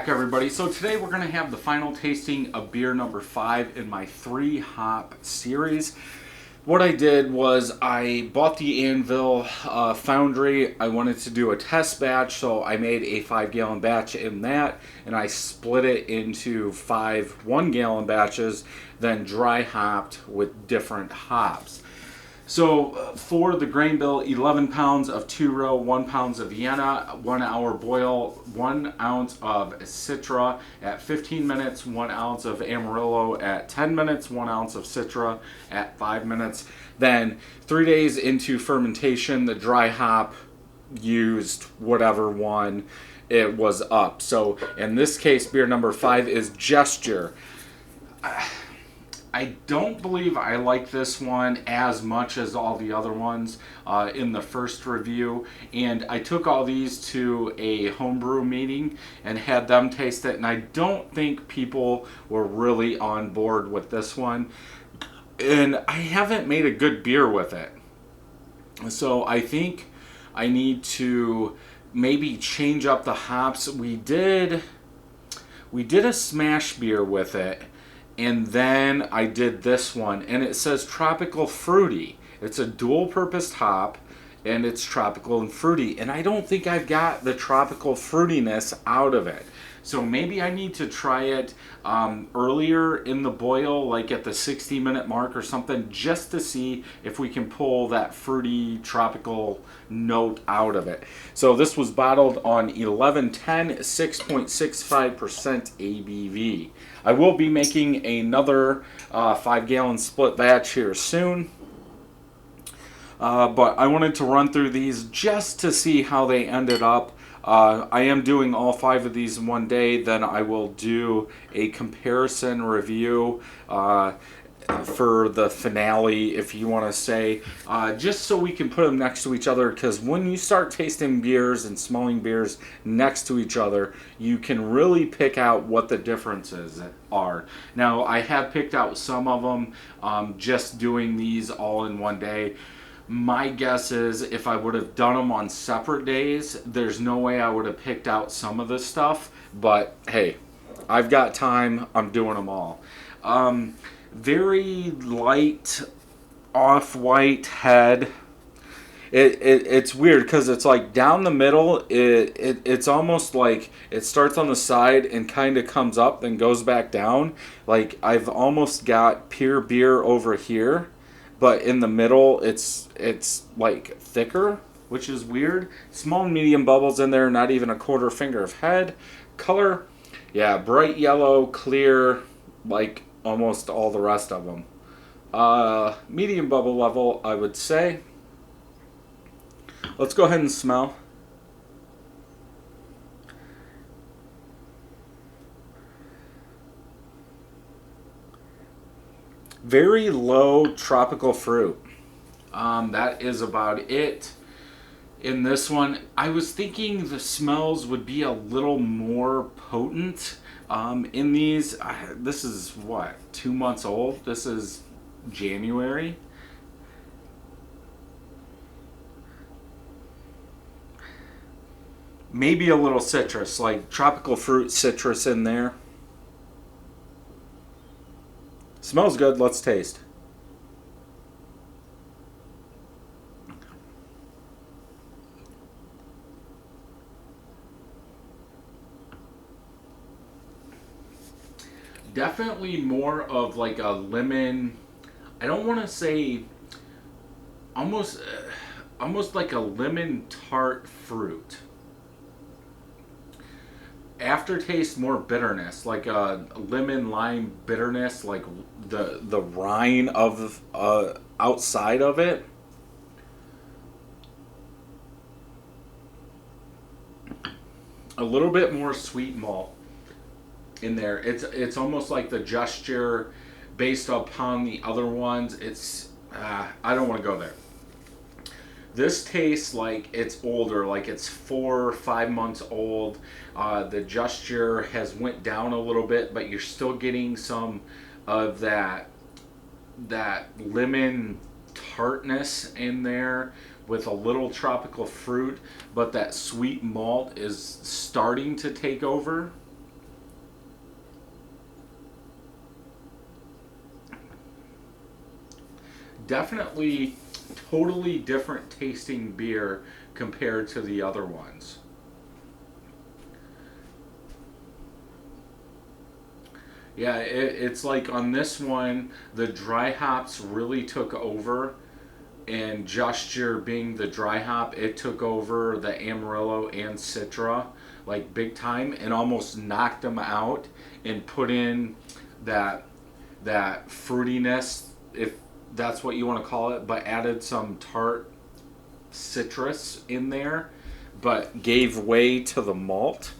back, everybody. So today we're going to have the final tasting of beer number 5 in my 3-hop series. What I did was I bought the Anvil Foundry. I wanted to do a test batch, so I made a 5-gallon batch in that, and I split it into 5 1-gallon batches, then dry hopped with different hops. So for the grain bill, 11 pounds of 2-row, 1 pound of Vienna, 1 hour boil, 1 ounce of Citra at 15 minutes, 1 ounce of Amarillo at 10 minutes, 1 ounce of Citra at 5 minutes. Then 3 days into fermentation, the dry hop used whatever one it was up. So in this case, beer number 5 is Jester. I don't believe I like this one as much as all the other ones in the first review, and I took all these to a homebrew meeting and had them taste it, and I don't think people were really on board with this one, and I haven't made a good beer with it. So I think I need to maybe change up the hops. We did a smash beer with it, and then I did this one, and it says tropical fruity. It's a dual purpose hop, and it's tropical and fruity, and I don't think I've got the tropical fruitiness out of it. So maybe I need to try it earlier in the boil, like at the 60-minute mark or something, just to see if we can pull that fruity tropical note out of it. So this was bottled on 11/10, 6.65% ABV. I will be making another 5-gallon split batch here soon. But I wanted to run through these just to see how they ended up. I am doing all 5 of these in one day. Then I will do a comparison review for the finale, if you want to say, just so we can put them next to each other, because when you start tasting beers and smelling beers next to each other, you can really pick out what the differences are. Now, I have picked out some of them just doing these all in one day. My guess is if I would have done them on separate days, there's no way I would have picked out some of this stuff, but hey, I've got time, I'm doing them all. Very light off-white head. It's weird because it's like down the middle. It's almost like it starts on the side and kind of comes up then goes back down. Like I've almost got pure beer over here, but in the middle it's like thicker, which is weird. Small and medium bubbles in there, not even a quarter finger of head. Color, yeah, bright yellow, clear, like almost all the rest of them. Medium bubble level, I would say. Let's go ahead and smell. Very low tropical fruit. That is about it in this one. I was thinking the smells would be a little more potent in these. This is what, 2 months old? This is January. Maybe a little citrus, like tropical fruit citrus in there. Smells good. Let's taste. Definitely more of like a lemon. I don't want to say almost like a lemon tart fruit. Aftertaste, more bitterness, like a lemon lime bitterness, like the rind of outside of it. A little bit more sweet malt in there. It's almost like the Jester based upon the other ones. It's I don't want to go there. This tastes like it's older, like it's 4 or 5 months old. The Jester has went down a little bit, but you're still getting some of that lemon tartness in there with a little tropical fruit, but that sweet malt is starting to take over. definitely totally different tasting beer compared to the other ones. Yeah, it's like on this one, the dry hops really took over, and Gesture being the dry hop, it took over the Amarillo and Citra like big time and almost knocked them out and put in that that fruitiness, if that's what you want to call it, but added some tart citrus in there, but gave way to the malt.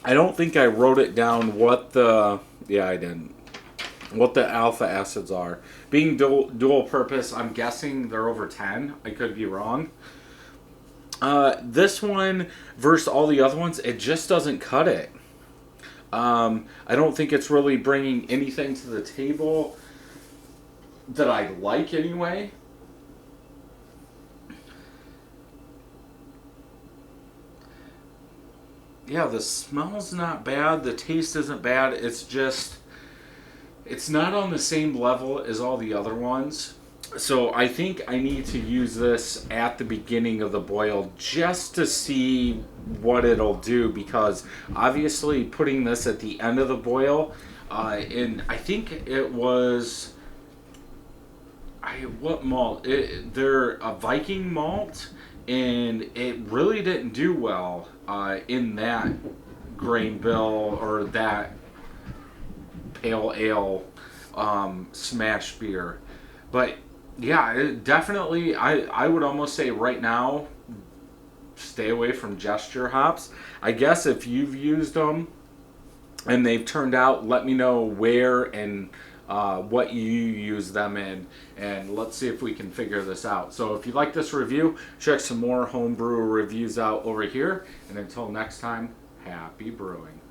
I don't think I wrote it down what the, yeah, I didn't, what the alpha acids are. Being dual purpose, I'm guessing they're over 10. I could be wrong. This one versus all the other ones, it just doesn't cut it. I don't think it's really bringing anything to the table that I like anyway. Yeah, the smell's not bad. The taste isn't bad. It's just, it's not on the same level as all the other ones. So I think I need to use this at the beginning of the boil just to see what it'll do, because obviously putting this at the end of the boil, and I think it was, what malt? They're a Viking malt, and it really didn't do well in that grain bill or that pale ale smash beer. But yeah, it definitely, I would almost say right now, stay away from Gesture hops. I guess if you've used them and they've turned out, let me know where and what you use them in, and let's see if we can figure this out. So if you like this review, check some more homebrew reviews out over here, and until next time, happy brewing.